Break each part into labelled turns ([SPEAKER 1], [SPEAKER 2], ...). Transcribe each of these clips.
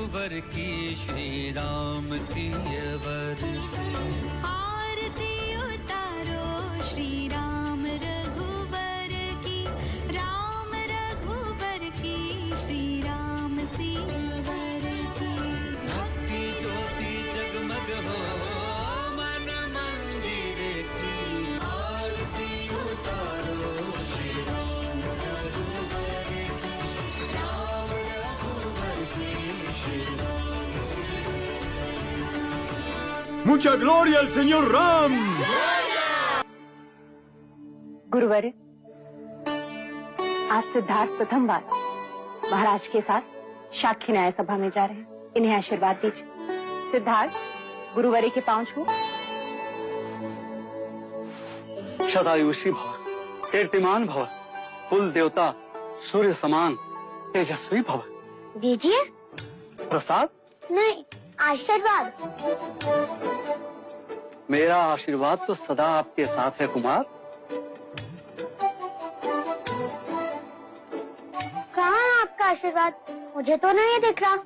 [SPEAKER 1] रघुवर की श्री राम सियवर
[SPEAKER 2] आरती उतारो श्री राम रघुवर की, राम रघुवर की श्री राम सियवर की।
[SPEAKER 1] भक्ति ज्योति जगमग हो मन मंदिर की, आरती उतारो श्री राम रघुवर की, राम रघुवर की Shri Ram सियवर।
[SPEAKER 3] Mucha gloria al señor Ram.
[SPEAKER 4] गुरुवर, आज सिद्धार्थ प्रथम बार महाराज के साथ साक्षी न्याय सभा में जा रहे हैं। इन्हें आशीर्वाद दीजिए। सिद्धार्थ, गुरुवरी के पांव छू।
[SPEAKER 5] सदायुषी भव, कीर्तिमान भव, कुल देवता सूर्य समान तेजस्वी भव।
[SPEAKER 6] दीजिए।
[SPEAKER 5] प्रसाद
[SPEAKER 6] नहीं, आशीर्वाद।
[SPEAKER 5] मेरा आशीर्वाद तो सदा आपके साथ है कुमार।
[SPEAKER 6] कहाँ है आपका आशीर्वाद? मुझे तो नहीं दिख रहा।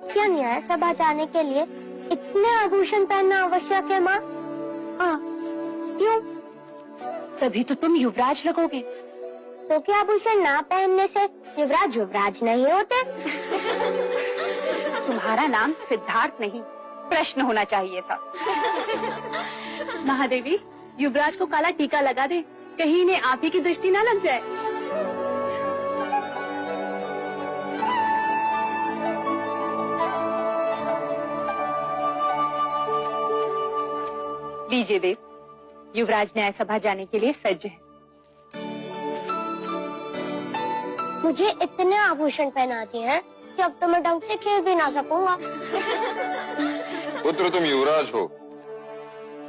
[SPEAKER 6] क्या न्याय सभा जाने के लिए इतने आभूषण पहनना आवश्यक है माँ? हाँ, क्यों?
[SPEAKER 4] तभी तो तुम युवराज लगोगे।
[SPEAKER 6] तो क्या आभूषण ना पहनने से युवराज युवराज नहीं होते?
[SPEAKER 4] तुम्हारा नाम सिद्धार्थ नहीं, प्रश्न होना चाहिए था। महादेवी, युवराज को काला टीका लगा दे, कहीं इन्हें आप ही की दृष्टि ना लग जाए। लीजिए देव, युवराज न्याय सभा जाने के लिए सज्ज है।
[SPEAKER 6] मुझे इतने आभूषण पहनाती हैं कि अब तो मैं ढंग से खेल भी ना सकूंगा।
[SPEAKER 7] पुत्र, तुम युवराज हो,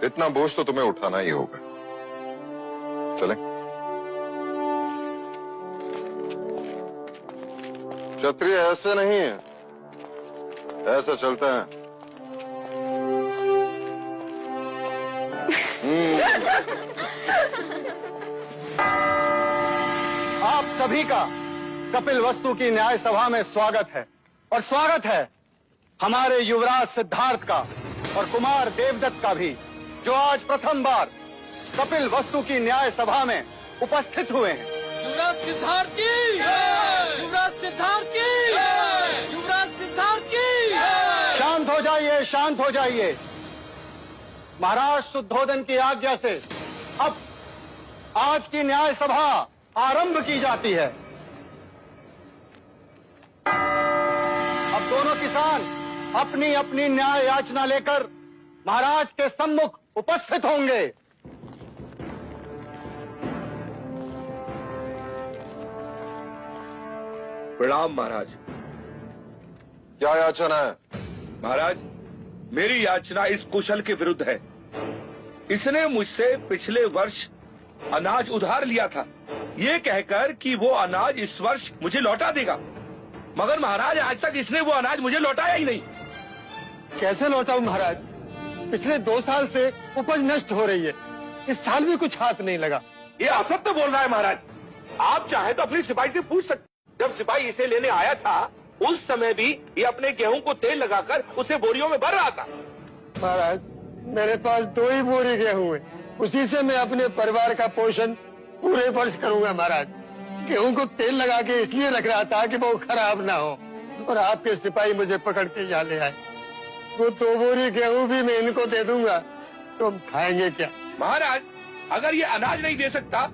[SPEAKER 7] इतना बोझ तो तुम्हें उठाना ही होगा। चलें? क्षत्रिय ऐसे नहीं है, ऐसा चलता है।
[SPEAKER 5] आप सभी का कपिल वस्तु की न्याय सभा में स्वागत है। और स्वागत है हमारे युवराज सिद्धार्थ का और कुमार देवदत्त का भी, जो आज प्रथम बार कपिल वस्तु की न्याय सभा में उपस्थित हुए हैं।
[SPEAKER 8] युवराज सिद्धार्थ की, युवराज सिद्धार्थ की, युवराज सिद्धार्थ की।
[SPEAKER 5] शांत हो जाइए, शांत हो जाइए। महाराज शुद्धोदन की आज्ञा से अब आज की न्याय सभा आरंभ की जाती है। अब दोनों किसान अपनी अपनी न्याय याचना लेकर महाराज के सम्मुख उपस्थित होंगे।
[SPEAKER 9] प्रणाम महाराज।
[SPEAKER 7] क्या याचना है?
[SPEAKER 9] महाराज, मेरी याचना इस कुशल के विरुद्ध है। इसने मुझसे पिछले वर्ष अनाज उधार लिया था, ये कहकर कि वो अनाज इस वर्ष मुझे लौटा देगा, मगर महाराज आज तक इसने वो अनाज मुझे लौटाया ही नहीं।
[SPEAKER 5] कैसे लौटाऊं महाराज? पिछले 2 साल से उपज नष्ट हो रही है, इस साल भी कुछ हाथ नहीं लगा।
[SPEAKER 9] ये असत्य बोल रहा है महाराज। आप चाहे तो अपनी सिपाही से पूछ सकते। जब सिपाही इसे लेने आया था उस समय भी ये अपने गेहूं को तेल लगाकर उसे बोरियों में भर रहा था।
[SPEAKER 5] महाराज, मेरे पास 2 ही बोरी गेहूं है, उसी से मैं अपने परिवार का पोषण पूरे वर्ष करूंगा महाराज। गेहूं को तेल लगा के इसलिए रख रहा था कि वो खराब ना हो, और आपके सिपाही मुझे पकड़ के यहाँ ले आए। वो 2 बोरी गेहूं भी मैं इनको दे दूंगा, तो हम खाएंगे क्या?
[SPEAKER 9] महाराज, अगर ये अनाज नहीं दे सकता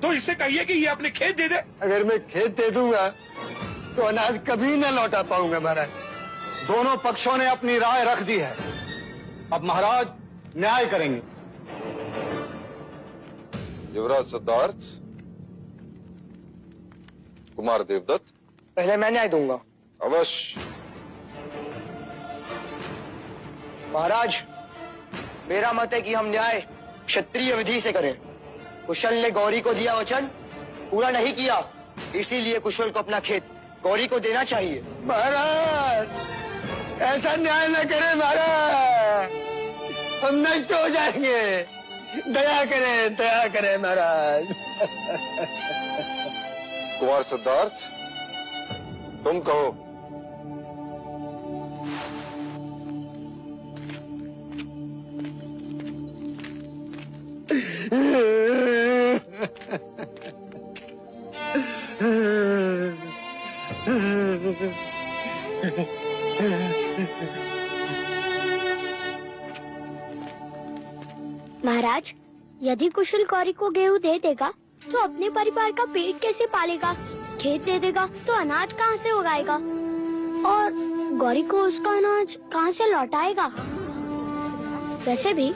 [SPEAKER 9] तो इससे कहिए कि ये अपने खेत दे दे।
[SPEAKER 5] अगर मैं खेत दे दूंगा तो अनाज कभी न लौटा पाऊंगा महाराज। दोनों पक्षों ने अपनी राय रख दी है, अब महाराज न्याय करेंगे।
[SPEAKER 7] युवराज सिद्धार्थ, कुमार देवदत्त।
[SPEAKER 5] पहले मैं न्याय दूंगा।
[SPEAKER 7] अवश्य।
[SPEAKER 5] महाराज, मेरा मत है कि हम न्याय क्षत्रिय विधि से करें। कुशल ने गौरी को दिया वचन पूरा नहीं किया, इसीलिए कुशल को अपना खेत गौरी को देना चाहिए। महाराज, ऐसा न्याय न करे महाराज, हम नष्ट हो जाएंगे। दया करें महाराज।
[SPEAKER 7] कुमार सिद्धार्थ, तुम कहो।
[SPEAKER 6] महाराज, यदि कुशल गौरी को गेहूं दे देगा तो अपने परिवार का पेट कैसे पालेगा? खेत दे देगा तो अनाज कहाँ से उगाएगा? और गौरी को उसका अनाज कहाँ से लौटाएगा? वैसे भी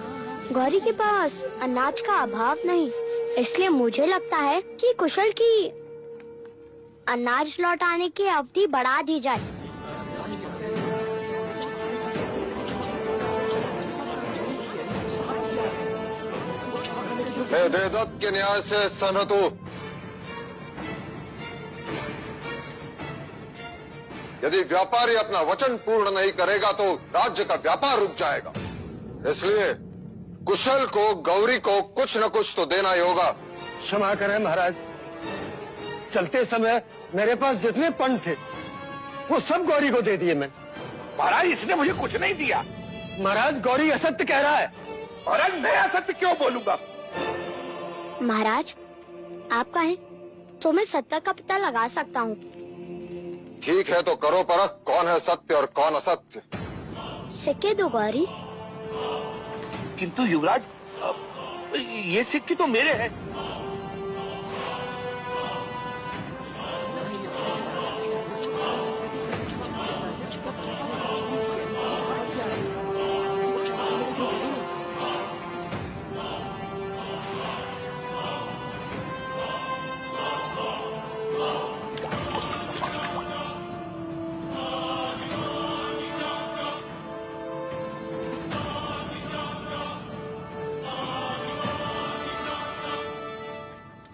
[SPEAKER 6] गौरी के पास अनाज का अभाव नहीं, इसलिए मुझे लगता है कि कुशल की अनाज लौटाने की अवधि बढ़ा दी जाए।
[SPEAKER 7] मैं देवदत्त के न्याय से सहमत हूं। यदि व्यापारी अपना वचन पूर्ण नहीं करेगा तो राज्य का व्यापार रुक जाएगा। इसलिए कुशल को, गौरी को कुछ न कुछ तो देना ही होगा।
[SPEAKER 5] क्षमा करें महाराज, चलते समय मेरे पास जितने पन थे वो सब गौरी को दे दिए मैंने।
[SPEAKER 9] महाराज, इसने मुझे कुछ नहीं दिया।
[SPEAKER 5] महाराज, गौरी असत्य कह रहा है।
[SPEAKER 9] महाराज, मैं असत्य क्यों बोलूंगा?
[SPEAKER 6] महाराज, आप कहें तो मैं सत्य का पता लगा सकता हूँ।
[SPEAKER 7] ठीक है तो करो परख, कौन है सत्य और कौन असत्य।
[SPEAKER 6] सिक्के दो गौरी।
[SPEAKER 9] किंतु युवराज, ये सिक्के तो मेरे हैं।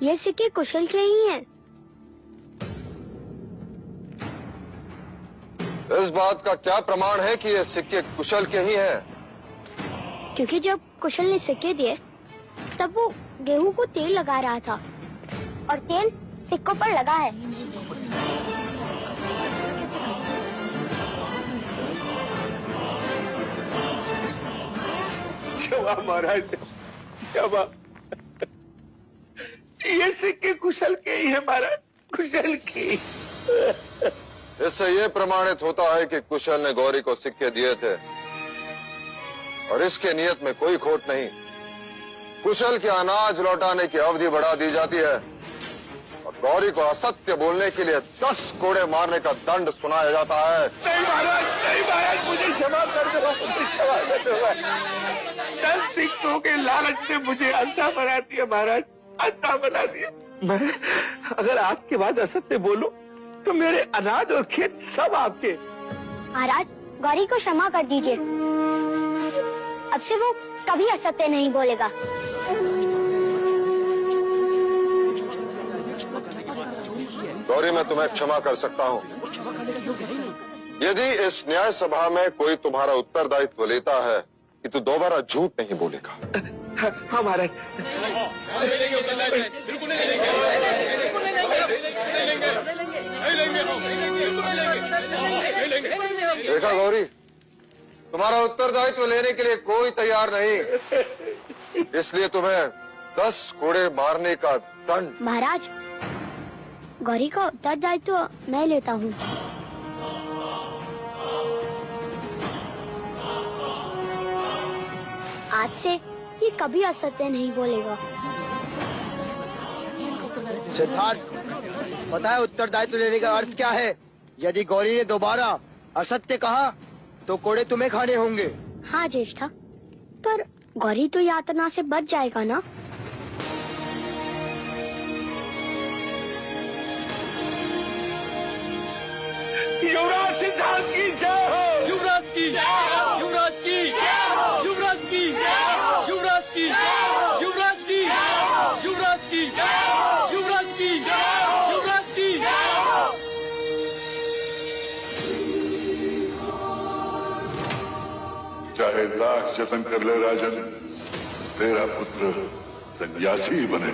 [SPEAKER 6] ये सिक्के कुशल के ही हैं।
[SPEAKER 7] इस बात का क्या प्रमाण है कि ये सिक्के कुशल के ही हैं?
[SPEAKER 6] क्योंकि जब कुशल ने सिक्के दिए तब वो गेहूं को तेल लगा रहा था और तेल सिक्कों पर लगा है।
[SPEAKER 9] क्षमा महाराज, क्षमा। ये सिक्के कुशल के ही है महाराज, कुशल की।
[SPEAKER 7] इससे ये प्रमाणित होता है कि कुशल ने गौरी को सिक्के दिए थे और इसके नियत में कोई खोट नहीं। कुशल के अनाज लौटाने की अवधि बढ़ा दी जाती है और गौरी को असत्य बोलने के लिए 10 कोड़े मारने का दंड सुनाया जाता है।
[SPEAKER 9] नहीं महाराज, नहीं महाराज, मुझे क्षमा कर दो, मुझे क्षमा कर दो। 10 सिक्कों के लालच ने मुझे अंधा बना दिया महाराज, अंधा बना दिया। मैं अगर आपके बाद असत्य बोलूं तो मेरे अनाज और खेत सब आपके।
[SPEAKER 6] महाराज, गौरी को क्षमा कर दीजिए। अब से वो कभी असत्य नहीं बोलेगा।
[SPEAKER 7] गौरी, मैं तुम्हें क्षमा कर सकता हूँ यदि इस न्याय सभा में कोई तुम्हारा उत्तरदायित्व लेता है कि तू दोबारा झूठ नहीं बोलेगा।
[SPEAKER 9] हाँ महाराज।
[SPEAKER 7] देखा गौरी, तुम्हारा उत्तरदायित्व लेने के लिए कोई तैयार नहीं, इसलिए तुम्हें 10 कोड़े मारने का दंड।
[SPEAKER 6] महाराज, गौरी का उत्तरदायित्व मैं लेता हूँ। आज से ये कभी असत्य नहीं बोलेगा।
[SPEAKER 8] सिद्धार्थ, पता है उत्तरदायित्व लेने का अर्थ क्या है? यदि गौरी ने दोबारा असत्य कहा तो कोड़े तुम्हें खाने होंगे।
[SPEAKER 6] हाँ ज्येष्ठा, पर गौरी तो यातना से बच जाएगा ना?
[SPEAKER 9] युवराज सिद्धार्थ की जय हो। युवराज की, युवराज की, युवराज की, युवराज की, युवराज की, युवराज की, युवराज की, युवराज की।
[SPEAKER 10] चाहे लाख जतन कर ले राजन, तेरा पुत्र सन्यासी ही बने।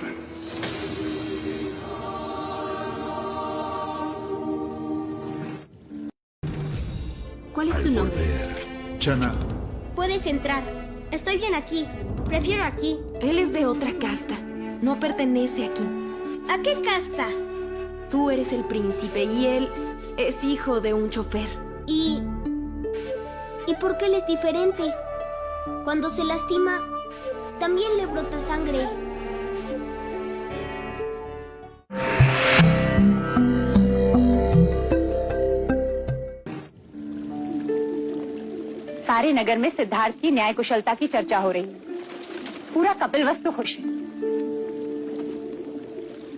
[SPEAKER 11] ¿Cuál es tu nombre?
[SPEAKER 3] Chana.
[SPEAKER 6] Puedes entrar. Estoy bien aquí. Prefiero aquí.
[SPEAKER 11] Él es de otra casta. No pertenece aquí.
[SPEAKER 6] ¿A qué casta?
[SPEAKER 11] Tú eres el príncipe y él es hijo de un chofer.
[SPEAKER 6] ¿Y por qué él es diferente? Cuando se lastima, también le brota sangre.
[SPEAKER 4] सारे नगर में सिद्धार्थ की न्याय कुशलता की चर्चा हो रही है। पूरा कपिलवस्तु खुश है।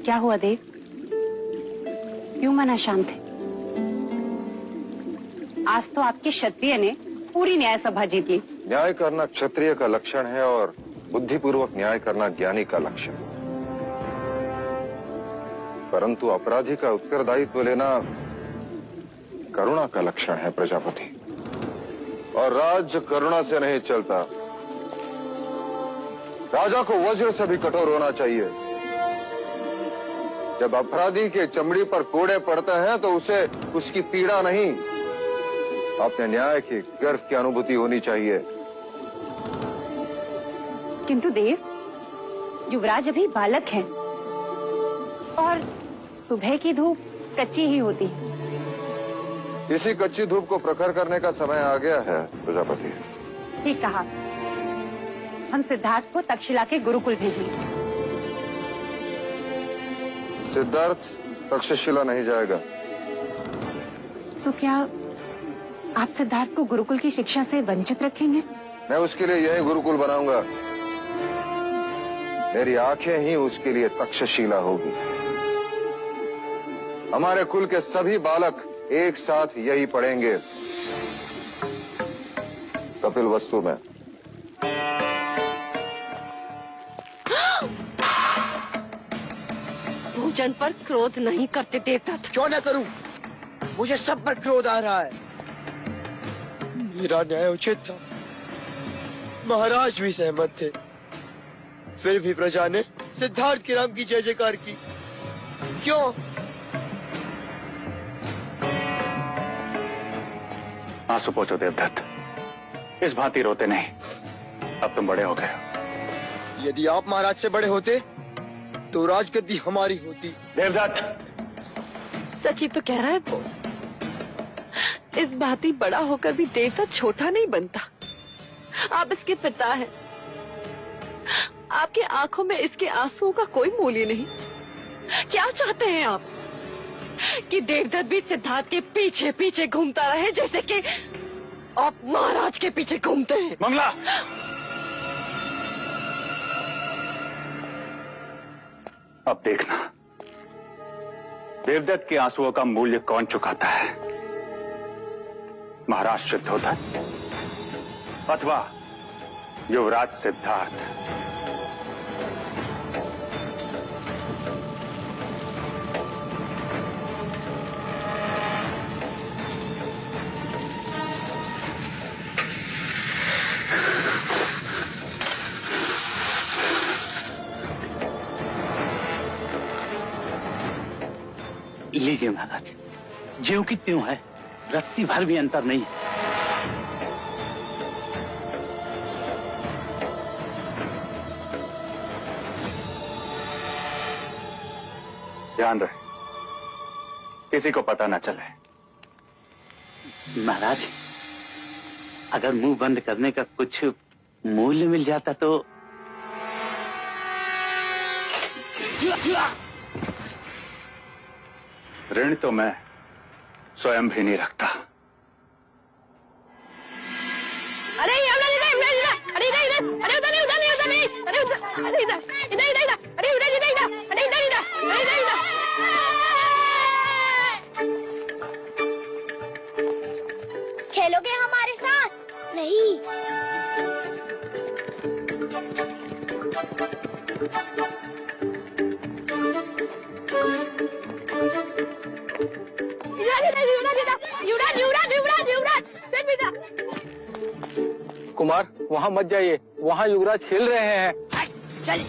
[SPEAKER 4] क्या हुआ देव? क्यों मना शांत है? आज तो आपके क्षत्रिय ने पूरी न्याय सभा जीत ली।
[SPEAKER 7] न्याय करना क्षत्रिय का लक्षण है और बुद्धिपूर्वक न्याय करना ज्ञानी का लक्षण। परंतु अपराधी का उत्तरदायित्व लेना करुणा का लक्षण है प्रजापति। और राज्य करुणा से नहीं चलता। राजा को वज्र से भी कठोर होना चाहिए। जब अपराधी के चमड़ी पर कोड़े पड़ते हैं तो उसे उसकी पीड़ा नहीं, अपने न्याय के गर्व की अनुभूति होनी चाहिए।
[SPEAKER 4] किंतु देव, युवराज अभी बालक हैं और सुबह की धूप कच्ची ही होती है।
[SPEAKER 7] इसी कच्ची धूप को प्रखर करने का समय आ गया है प्रजापति।
[SPEAKER 4] ठीक कहा। हम सिद्धार्थ को तक्षशिला के गुरुकुल भेजेंगे।
[SPEAKER 7] सिद्धार्थ तक्षशिला नहीं जाएगा।
[SPEAKER 4] तो क्या आप सिद्धार्थ को गुरुकुल की शिक्षा से वंचित रखेंगे?
[SPEAKER 7] मैं उसके लिए यही गुरुकुल बनाऊंगा। मेरी आंखें ही उसके लिए तक्षशिला होगी। हमारे कुल के सभी बालक एक साथ यही पढ़ेंगे कपिलवस्तु में।
[SPEAKER 12] भोजन पर क्रोध नहीं करते देवता।
[SPEAKER 8] क्यों न करूं? मुझे सब पर क्रोध आ रहा है। मेरा न्याय उचित था। महाराज भी सहमत थे। फिर भी प्रजा ने सिद्धार्थ के नाम की जय जयकार की। क्यों?
[SPEAKER 13] आंसू पोंछो देवदत्त, इस भांति रोते नहीं। अब तुम बड़े हो गए हो।
[SPEAKER 8] यदि आप महाराज से बड़े होते तो राजगद्दी हमारी होती।
[SPEAKER 13] देवदत्त,
[SPEAKER 12] सच ही तो कह रहा है वो। इस भांति बड़ा होकर भी देवदत्त छोटा नहीं बनता। आप इसके पिता हैं। आपके आंखों में इसके आंसुओं का कोई मूल्य नहीं। क्या चाहते हैं आप? कि देवदत्त भी सिद्धार्थ के पीछे पीछे घूमता रहे जैसे कि आप महाराज के पीछे घूमते हैं?
[SPEAKER 13] मंगला, अब देखना देवदत्त के आंसुओं का मूल्य कौन चुकाता है, महाराज शुद्धोधन अथवा युवराज सिद्धार्थ।
[SPEAKER 14] लीजिए महाराज, ज्यों की त्यों है, रत्ती भर भी अंतर नहीं है।
[SPEAKER 13] ध्यान रहे, किसी को पता न चले।
[SPEAKER 14] महाराज, अगर मुंह बंद करने का कुछ मूल्य मिल जाता तो।
[SPEAKER 13] ऋण तो मैं स्वयं भी नहीं रखता।
[SPEAKER 12] अरे अरे उधर नहीं, उधर नहीं, उधर नहीं, अरे उधर, अरे इधर, इधर इधर, अरे उधर इधर इधर, अरे इधर इधर, अरे इधर इधर।
[SPEAKER 6] खेलोगे हमारे साथ? नहीं।
[SPEAKER 8] कुमार वहाँ मत जाइए, वहाँ युवराज खेल रहे हैं।
[SPEAKER 12] चल।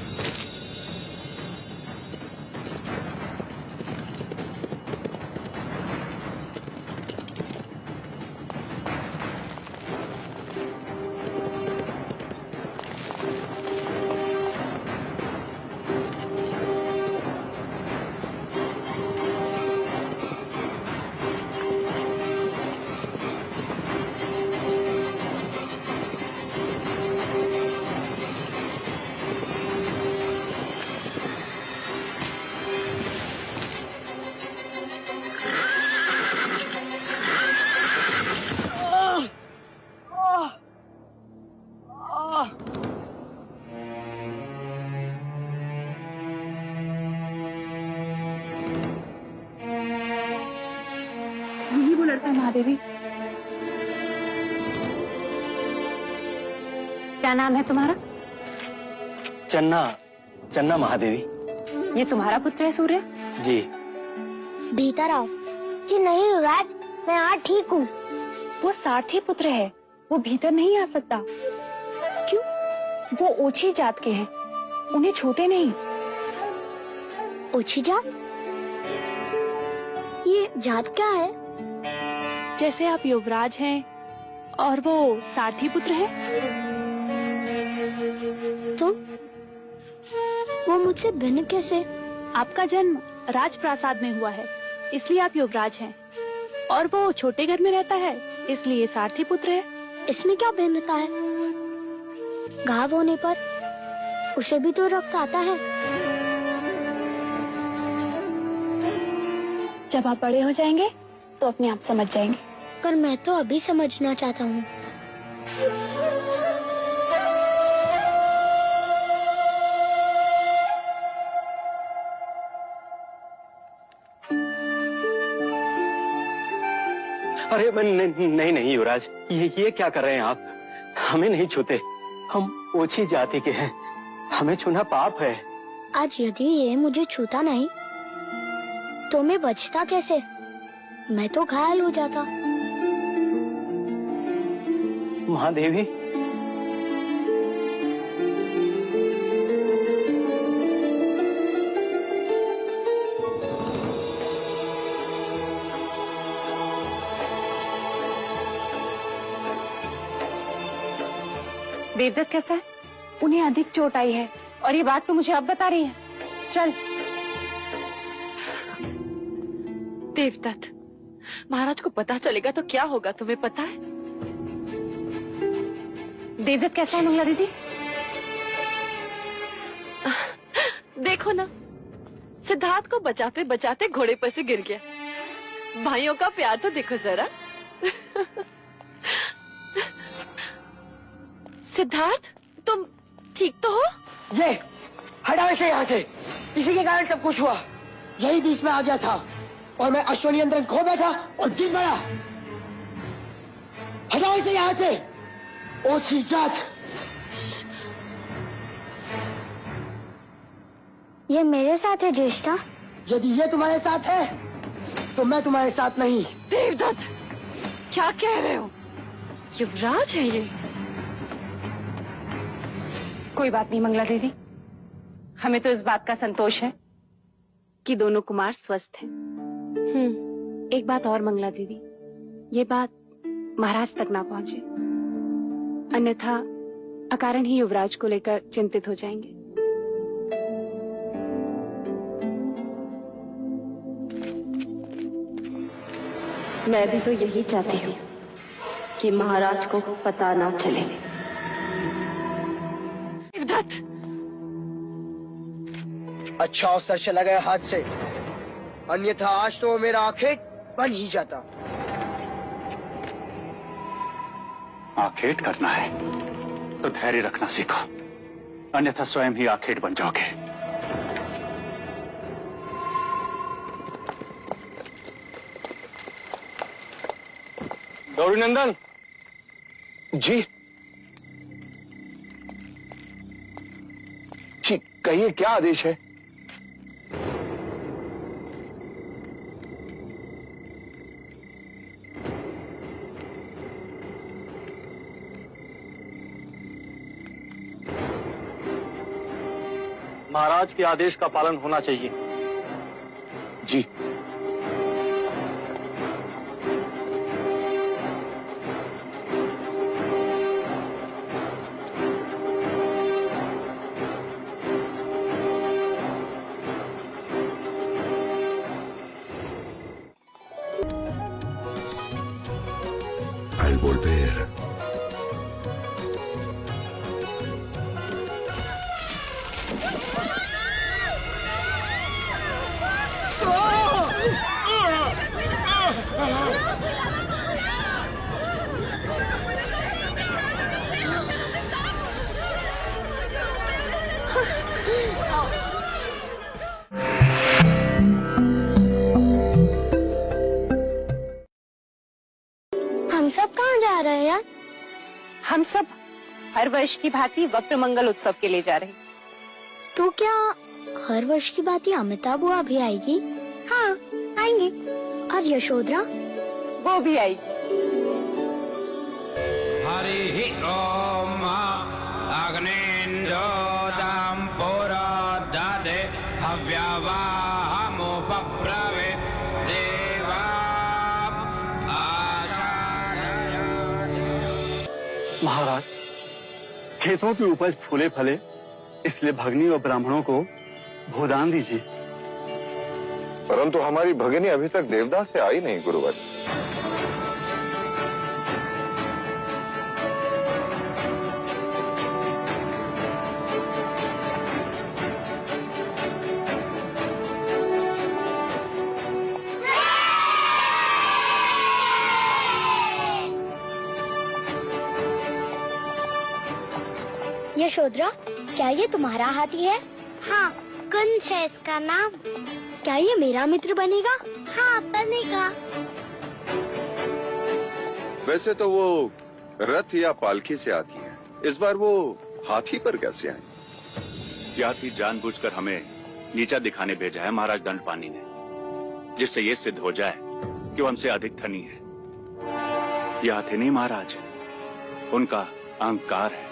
[SPEAKER 4] यही वो लड़का महादेवी। क्या नाम है तुम्हारा?
[SPEAKER 8] चन्ना, चन्ना महादेवी।
[SPEAKER 4] ये तुम्हारा पुत्र है सूर्य?
[SPEAKER 8] जी।
[SPEAKER 6] भीतर आओ। जी नहीं युवराज, मैं आज ठीक हूँ।
[SPEAKER 4] वो सारथी पुत्र है, वो भीतर नहीं आ सकता। क्यों? वो ओछी जात के हैं, उन्हें छूते नहीं।
[SPEAKER 6] ओछी जात? ये जात क्या है?
[SPEAKER 4] जैसे आप युवराज हैं और वो सारथी पुत्र है।
[SPEAKER 6] तो वो मुझसे भिन्न कैसे?
[SPEAKER 4] आपका जन्म राजप्रासाद में हुआ है, इसलिए आप युवराज हैं, और वो छोटे घर में रहता है, इसलिए सारथी पुत्र है।
[SPEAKER 6] इसमें क्या भिन्नता है? घाव होने पर उसे भी तो रक्त आता है।
[SPEAKER 4] जब आप बड़े हो जाएंगे तो अपने आप समझ जाएंगे।
[SPEAKER 6] पर मैं तो अभी समझना चाहता हूँ।
[SPEAKER 8] अरे नहीं नहीं युवराज, ये क्या कर रहे हैं आप? हमें नहीं छूते, हम ओछी जाति के हैं, हमें छूना पाप है।
[SPEAKER 6] आज यदि ये मुझे छूता नहीं तो मैं बचता कैसे? मैं तो घायल हो जाता।
[SPEAKER 8] महादेवी,
[SPEAKER 4] देवदत्त कैसा है? उन्हें अधिक चोट आई है और ये बात तो मुझे अब बता रही है। चल।
[SPEAKER 12] देवदत्त, महाराज को पता चलेगा तो क्या होगा, तुम्हें पता है?
[SPEAKER 4] देवदत्त कैसा है मंगला दीदी?
[SPEAKER 12] देखो ना, सिद्धार्थ को बचाते बचाते घोड़े पर से गिर गया। भाइयों का प्यार तो देखो जरा। सिद्धार्थ, तुम ठीक तो हो?
[SPEAKER 8] ये हटाओ इसे यहाँ से, इसी के कारण सब कुछ हुआ। यही बीच में आ गया था और मैं अश्वनी यंत्र खो बैठा और गिर पड़ा। हटाओ इसे यहाँ से, ओछी जात।
[SPEAKER 6] ये मेरे साथ है ज्येष्ठा।
[SPEAKER 8] यदि ये तुम्हारे साथ है तो मैं तुम्हारे साथ नहीं।
[SPEAKER 12] देवदत्त, क्या कह रहे हो? युवराज है ये।
[SPEAKER 4] कोई बात नहीं मंगला दीदी, हमें तो इस बात का संतोष है कि दोनों कुमार स्वस्थ हैं। एक बात और मंगला दीदी, ये बात महाराज तक ना पहुंचे, अन्यथा अकारण ही युवराज को लेकर चिंतित हो जाएंगे। मैं भी तो यही चाहती हूँ कि महाराज को पता ना चले।
[SPEAKER 12] देवदत्त,
[SPEAKER 8] अच्छा अवसर चला गया हाथ से, अन्यथा आज तो मेरा आखेट बन ही जाता।
[SPEAKER 13] आखेट करना है तो धैर्य रखना सीखो, अन्यथा स्वयं ही आखेट बन जाओगे।
[SPEAKER 5] गौरी नंदन जी, कहिए क्या आदेश है?
[SPEAKER 13] महाराज के आदेश का पालन होना चाहिए।
[SPEAKER 14] जी।
[SPEAKER 10] Al volver,
[SPEAKER 6] हम सब कहाँ जा रहे हैं यार?
[SPEAKER 4] हम सब हर वर्ष की भांति वक्र मंगल उत्सव के लिए जा रहे हैं।
[SPEAKER 6] तो क्या हर वर्ष की बात ही अमिताभ बुआ भी आएगी? हाँ, आएंगे। और यशोधरा?
[SPEAKER 4] वो भी आएगी।
[SPEAKER 1] हरि ओम अग्निन्द्रोदं पुरोदधे हव्यवाहमुपब्रवे देवा
[SPEAKER 13] महाराज, खेतों की उपज फूले फले, इसलिए भगनी और ब्राह्मणों को भोदान दीजिए।
[SPEAKER 7] परंतु हमारी भगिनी अभी तक देवदास से आई नहीं गुरुवर।
[SPEAKER 6] यशोधरा, क्या ये तुम्हारा हाथी है? हाँ, कुंज है इसका नाम। क्या ये मेरा मित्र बनेगा? हाँ, बनेगा।
[SPEAKER 7] वैसे तो वो रथ या पालकी से आती है, इस बार वो हाथी पर कैसे आई?
[SPEAKER 13] ये हाथी जानबूझकर हमें नीचा दिखाने भेजा है महाराज दंडपानी ने, जिससे ये सिद्ध हो जाए कि वो हमसे अधिक धनी है। ये हाथी नहीं महाराज, उनका अहंकार है।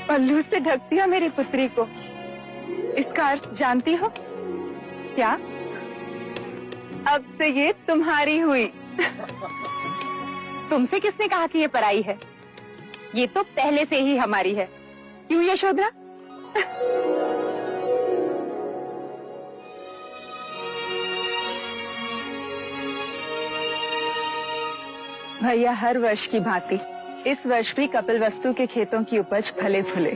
[SPEAKER 4] पल्लू से ढक दिया मेरी पुत्री को, इसका अर्थ जानती हो क्या? अब से ये तुम्हारी हुई। तुमसे किसने कहा कि ये पराई है? ये तो पहले से ही हमारी है। क्यों यशोधरा? भैया, हर वर्ष की भांति इस वर्ष भी कपिलवस्तु के खेतों की उपज फले फूले।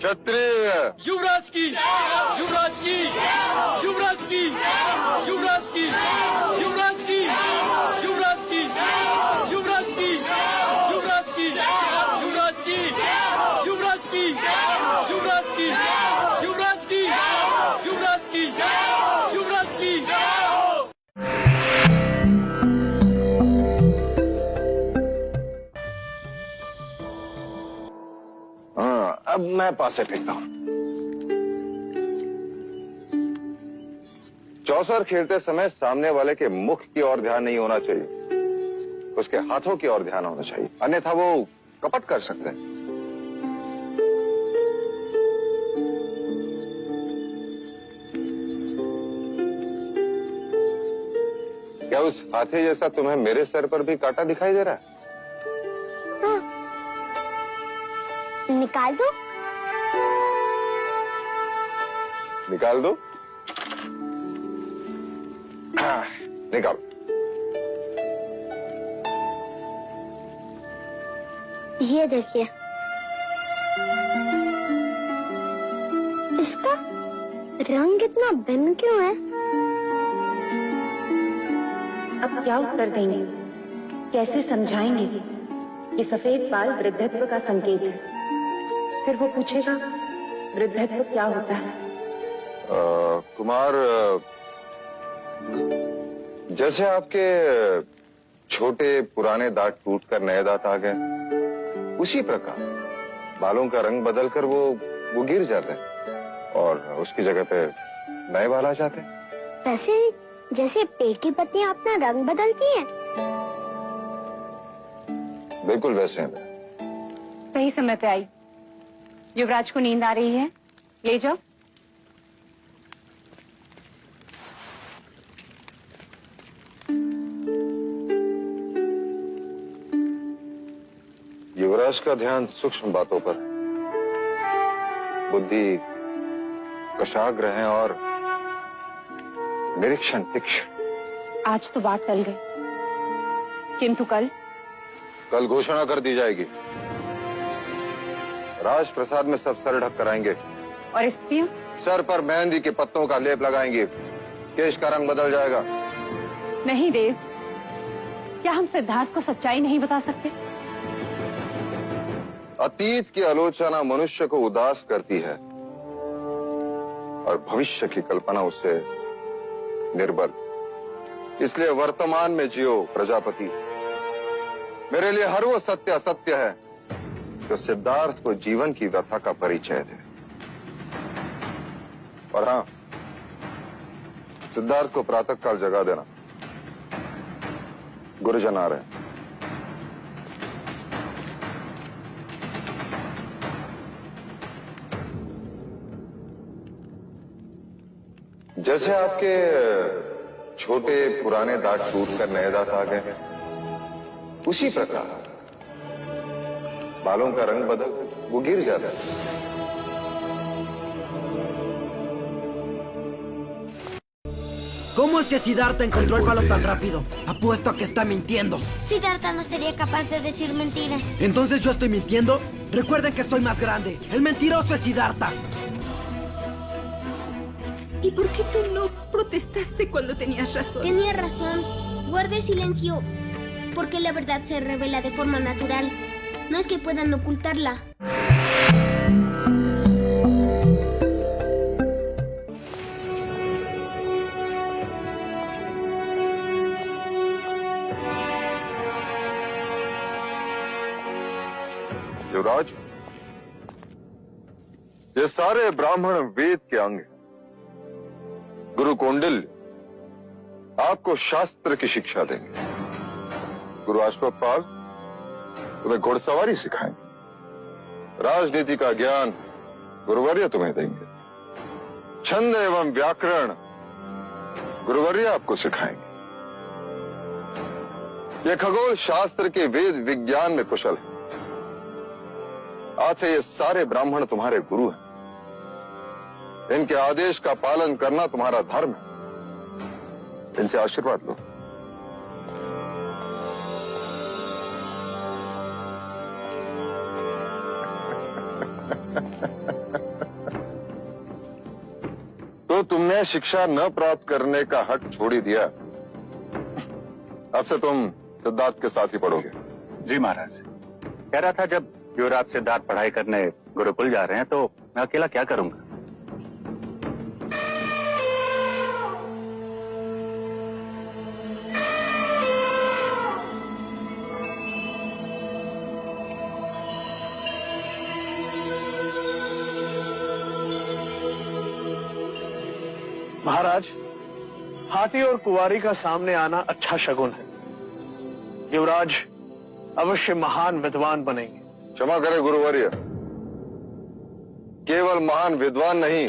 [SPEAKER 7] क्षत्रिय
[SPEAKER 3] युवराज की, युवराज की, युवराज की, युवराज की, युवराज की, युवराज की, युवराज की, युवराज की, युवराज की, युवराज की, युवराज की, युवराज की, युवराज की, युवराज की।
[SPEAKER 7] हाँ, अब मैं पासे फेंकता हूं। चौसर खेलते समय सामने वाले के मुख की ओर ध्यान नहीं होना चाहिए, उसके हाथों की ओर ध्यान होना चाहिए, अन्यथा वो कपट कर सकते हैं। क्या उस हाथी जैसा तुम्हें मेरे सर पर भी कांटा दिखाई दे रहा है?
[SPEAKER 6] हाँ। निकाल दो।
[SPEAKER 7] निकाल दो। हाँ, निकाल।
[SPEAKER 6] ये देखिए, इसका रंग इतना भिन्न क्यों है?
[SPEAKER 4] अब क्या उत्तर देंगे, कैसे समझाएंगे? ये सफेद बाल वृद्धत्व का संकेत है। फिर वो पूछेगा वृद्धत्व क्या होता है?
[SPEAKER 7] कुमार, जैसे आपके छोटे पुराने दांत टूटकर नए दांत आ गए, उसी प्रकार बालों का रंग बदलकर वो गिर जाते हैं और उसकी जगह पे नए बाल आ जाते हैं।
[SPEAKER 6] वैसे जैसे पेड़ की पत्तियां अपना रंग बदलती हैं।
[SPEAKER 7] बिल्कुल वैसे हैं।
[SPEAKER 4] सही समय पे आई। युवराज को नींद आ रही है, ले जाओ।
[SPEAKER 7] युवराज का ध्यान सूक्ष्म बातों पर है, बुद्धि कशाग्र है और निरीक्षण तीक्ष्ण।
[SPEAKER 4] आज तो बात टल गई, किंतु कल
[SPEAKER 7] घोषणा कर दी जाएगी। राजप्रसाद में सब सर ढक कराएंगे
[SPEAKER 4] और स्त्रियां
[SPEAKER 7] सर पर मेहंदी के पत्तों का लेप लगाएंगे, केश का रंग बदल जाएगा।
[SPEAKER 4] नहीं देव, क्या हम सिद्धार्थ को सच्चाई नहीं बता सकते?
[SPEAKER 7] अतीत की आलोचना मनुष्य को उदास करती है और भविष्य की कल्पना उससे निर्बल। इसलिए वर्तमान में जियो प्रजापति। मेरे लिए हर वो सत्य असत्य है जो सिद्धार्थ को जीवन की व्यथा का परिचय दे। और हाँ, सिद्धार्थ को प्रातःकाल जगा देना, गुरुजन आ रहे हैं। जैसे आपके छोटे पुराने दांत टूटकर नए दांत आ गए, उसी प्रकार बालों का रंग बदल वो गिर जाता है।
[SPEAKER 15] ¿Cómo es que Siddhartha encontró el palo tan rápido? Apuesto a que está mintiendo.
[SPEAKER 6] Siddhartha no sería capaz de decir mentiras.
[SPEAKER 15] ¿Entonces yo estoy mintiendo? Recuerden que soy más grande. El mentiroso es Siddhartha.
[SPEAKER 11] ¿Y por qué tú no protestaste cuando tenías razón?
[SPEAKER 6] Tenía razón. Guarde silencio. Porque la verdad se revela de forma natural. No es que puedan ocultarla.
[SPEAKER 7] युवराज, ये सारे ब्राह्मण वेद के अंग हैं। गुरु कौंडिल्य आपको शास्त्र की शिक्षा देंगे। गुरु अश्वत्थपाल तुम्हें घुड़सवारी सिखाएंगे। राजनीति का ज्ञान गुरुवर्य तुम्हें देंगे। छंद एवं व्याकरण गुरुवर्य आपको सिखाएंगे। ये खगोल शास्त्र के वेद विज्ञान में कुशल है। आज से ये सारे ब्राह्मण तुम्हारे गुरु हैं। इनके आदेश का पालन करना तुम्हारा धर्म है। इनसे आशीर्वाद लो। तो तुमने शिक्षा न प्राप्त करने का हक छोड़ ही दिया। अब से तुम सिद्धार्थ के साथ ही पढ़ोगे।
[SPEAKER 13] जी महाराज। कह रहा था जब युवराज सिद्धार्थ पढ़ाई करने गुरुकुल जा रहे हैं तो मैं अकेला क्या करूंगा।
[SPEAKER 8] महाराज, हाथी और कुंवारी का सामने आना अच्छा शगुन है। युवराज अवश्य महान विद्वान बनेंगे।
[SPEAKER 7] क्षमा करें गुरुवर्य, केवल महान विद्वान नहीं,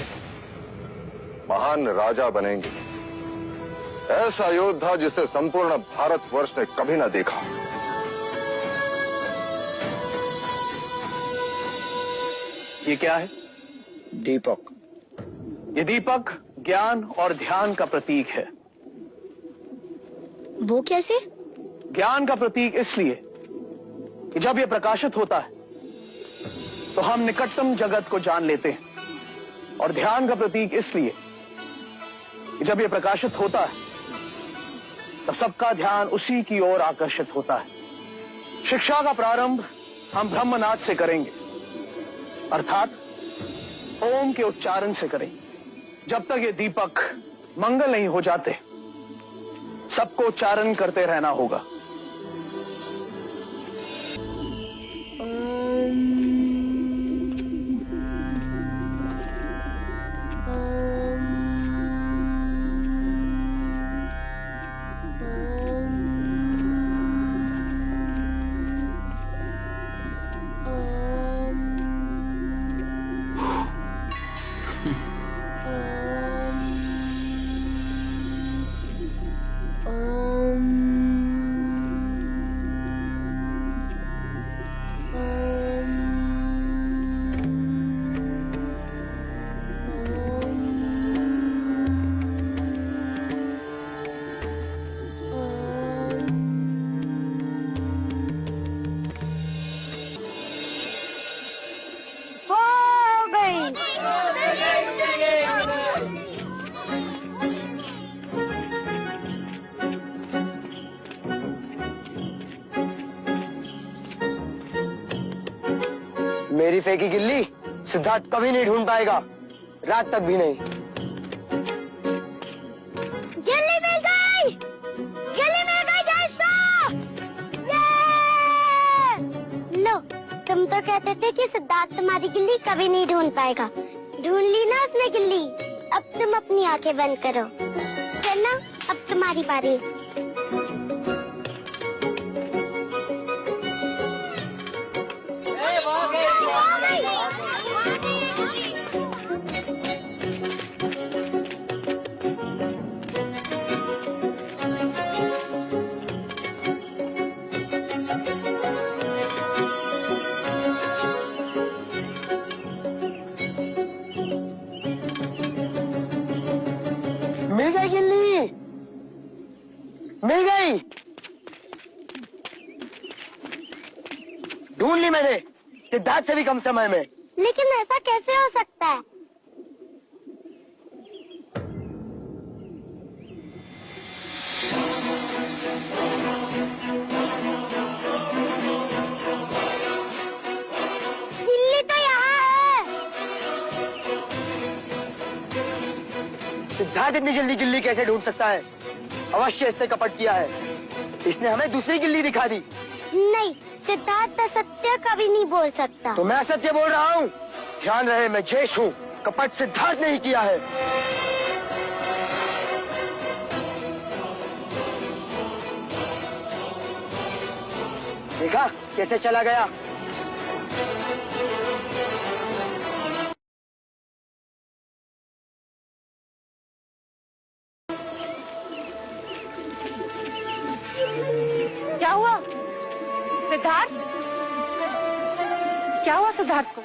[SPEAKER 7] महान राजा बनेंगे। ऐसा योद्धा जिसे संपूर्ण भारतवर्ष ने कभी न देखा।
[SPEAKER 8] ये क्या है?
[SPEAKER 5] दीपक।
[SPEAKER 8] ये दीपक ज्ञान और ध्यान का प्रतीक है।
[SPEAKER 6] वो कैसे?
[SPEAKER 8] ज्ञान का प्रतीक इसलिए कि जब यह प्रकाशित होता है तो हम निकटतम जगत को जान लेते हैं, और ध्यान का प्रतीक इसलिए कि जब यह प्रकाशित होता है तब सबका ध्यान उसी की ओर आकर्षित होता है। शिक्षा का प्रारंभ हम ब्रह्मनाद से करेंगे, अर्थात ओम के उच्चारण से करेंगे। जब तक ये दीपक मंगल नहीं हो जाते सबको उच्चारण करते रहना होगा। मेरी फेंकी गिल्ली सिद्धार्थ कभी नहीं ढूंढ पाएगा, रात तक भी नहीं।
[SPEAKER 6] गिल्ली मिल गई! गिल्ली मिल गई दोस्तों! ये! लो, तुम तो कहते थे कि सिद्धार्थ तुम्हारी गिल्ली कभी नहीं ढूंढ पाएगा। ढूंढ ली ना उसने गिल्ली। अब तुम अपनी आंखें बंद करो। चलना, अब तुम्हारी बारी।
[SPEAKER 8] मिल गई गिल्ली, मिल गई। ढूंढ ली मैंने, सिद्धार्थ से भी कम समय में।
[SPEAKER 6] लेकिन ऐसा कैसे हो सकता है? गिल्ली तो यहाँ है।
[SPEAKER 8] सिद्धार्थ इतनी जल्दी गिल्ली कैसे ढूंढ सकता है? अवश्य इसने कपट किया है। इसने हमें दूसरी गिल्ली दिखा दी।
[SPEAKER 6] नहीं, सिद्धार्थ सत्य कभी नहीं बोल सकता।
[SPEAKER 8] तो मैं सत्य बोल रहा हूँ। ध्यान रहे, मैं जेश हूँ। कपट सिद्धार्थ ने ही किया है। देखा कैसे चला गया?
[SPEAKER 4] क्या हुआ सिद्धार्थ? क्या हुआ सिद्धार्थ को?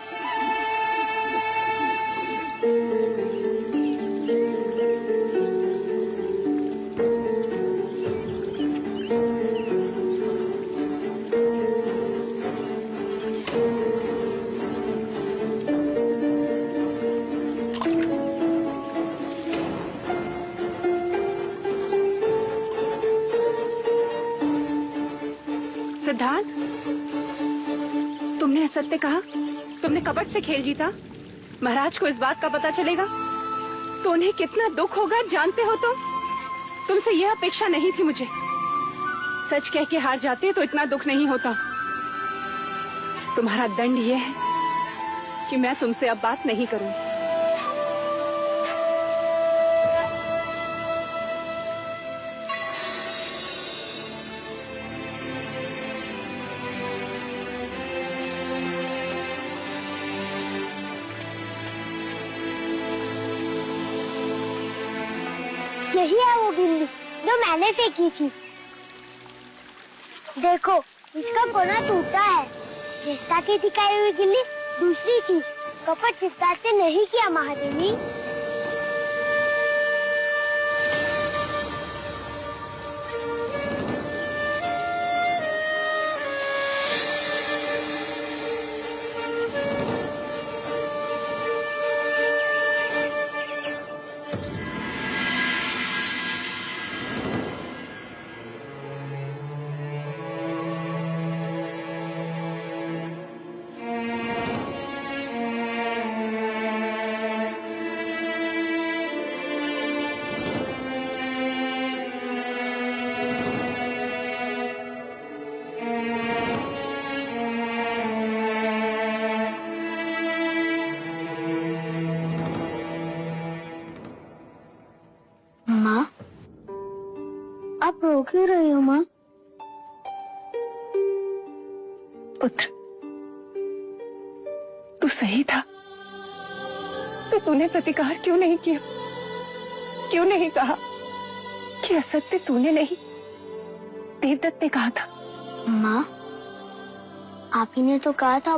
[SPEAKER 4] सिद्धार्थ, तुमने असत्य कहा, तुमने कपट से खेल जीता। महाराज को इस बात का पता चलेगा तो उन्हें कितना दुख होगा, जानते हो तुमसे यह अपेक्षा नहीं थी मुझे। सच कह के हार जाते तो इतना दुख नहीं होता। तुम्हारा दंड यह है कि मैं तुमसे अब बात नहीं करूंगी।
[SPEAKER 6] यही है वो बिल्ली जो मैंने फेंकी थी। देखो, इसका कोना टूटा है। चिस्ता की दिखाई हुई गिल्ली दूसरी थी। कपट चिस्ता से नहीं किया महादेवी। माँ, आप रो क्यों रही हो माँ?
[SPEAKER 4] पुत्र, तू सही था तो तूने प्रतिकार क्यों नहीं किया? क्यों नहीं कहा कि असत्य तूने नहीं, देवदत्त ने कहा था?
[SPEAKER 6] माँ, आप ही ने तो कहा था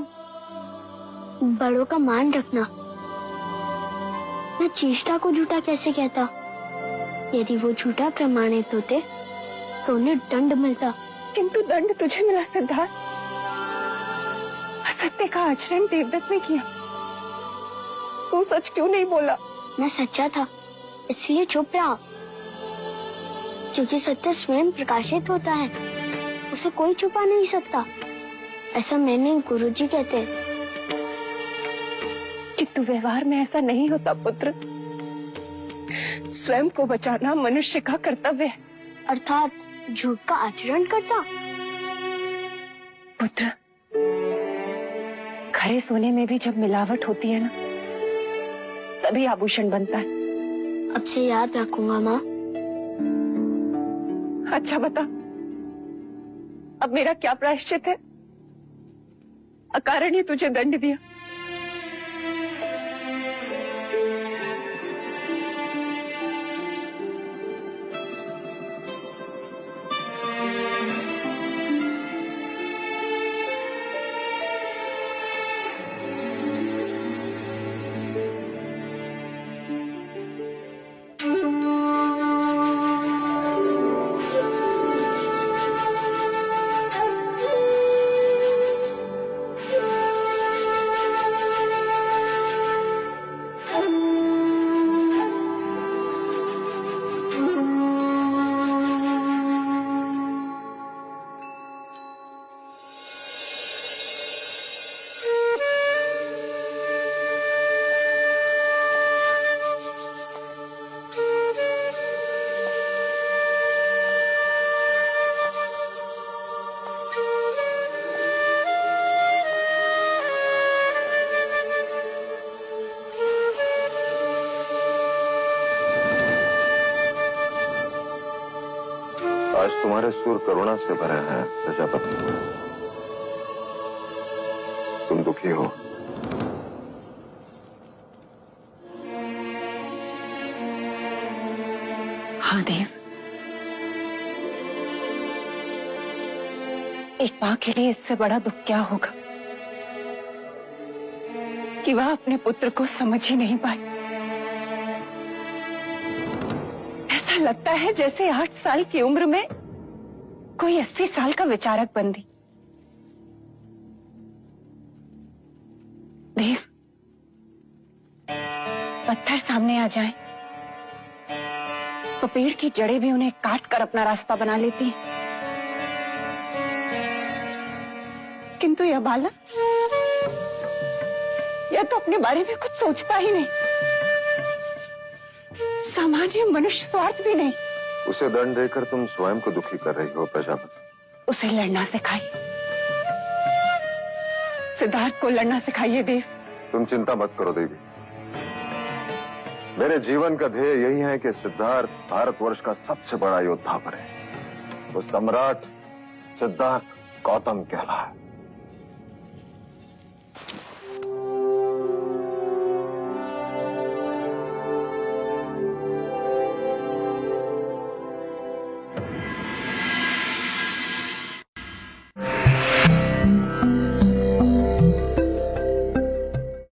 [SPEAKER 6] बड़ों का मान रखना। मैं चेष्टा को झूठा कैसे कहता? यदि वो झूठा प्रमाणित होते तो उन्हें दंड मिलता।
[SPEAKER 4] किंतु दंड तुझे मिला सिद्धार्थ। असत्य का आचरण देवदत्त ने किया। तू सच क्यों नहीं बोला?
[SPEAKER 6] मैं सच्चा था इसलिए चुप रहा, क्योंकि सत्य स्वयं प्रकाशित होता है, उसे कोई छुपा नहीं सकता। ऐसा मैंने गुरुजी कहते हैं।
[SPEAKER 4] किंतु व्यवहार में ऐसा नहीं होता पुत्र। स्वयं को बचाना मनुष्य का कर्तव्य है।
[SPEAKER 6] अर्थात झूठ का आचरण करता।
[SPEAKER 4] पुत्र, खरे सोने में भी जब मिलावट होती है ना, तभी आभूषण बनता है।
[SPEAKER 6] अब से याद रखूंगा माँ।
[SPEAKER 4] अच्छा बता, अब मेरा क्या प्रायश्चित है? अकारण ही तुझे दंड दिया।
[SPEAKER 7] आज तुम्हारे सुर करुणा से भरे हैं प्रजापति। तुम दुखी हो।
[SPEAKER 4] हाँ देव, एक मां के लिए इससे बड़ा दुख क्या होगा कि वह अपने पुत्र को समझ ही नहीं पाई। ऐसा लगता है जैसे 8 साल की उम्र में कोई 80 साल का विचारक बन दी। देव, पत्थर सामने आ जाए तो पेड़ की जड़ें भी उन्हें काट कर अपना रास्ता बना लेती हैं। किंतु यह बालक, यह तो अपने बारे में कुछ सोचता ही नहीं, सामान्य मनुष्य स्वार्थ भी नहीं।
[SPEAKER 7] उसे दंड देकर तुम स्वयं को दुखी कर रही हो प्रजापति।
[SPEAKER 4] उसे लड़ना सिखाइए, सिद्धार्थ को लड़ना सिखाइए देव।
[SPEAKER 7] तुम चिंता मत करो देवी, मेरे जीवन का ध्येय यही है कि सिद्धार्थ भारतवर्ष का सबसे बड़ा योद्धा बने। वो सम्राट सिद्धार्थ गौतम कहलाए।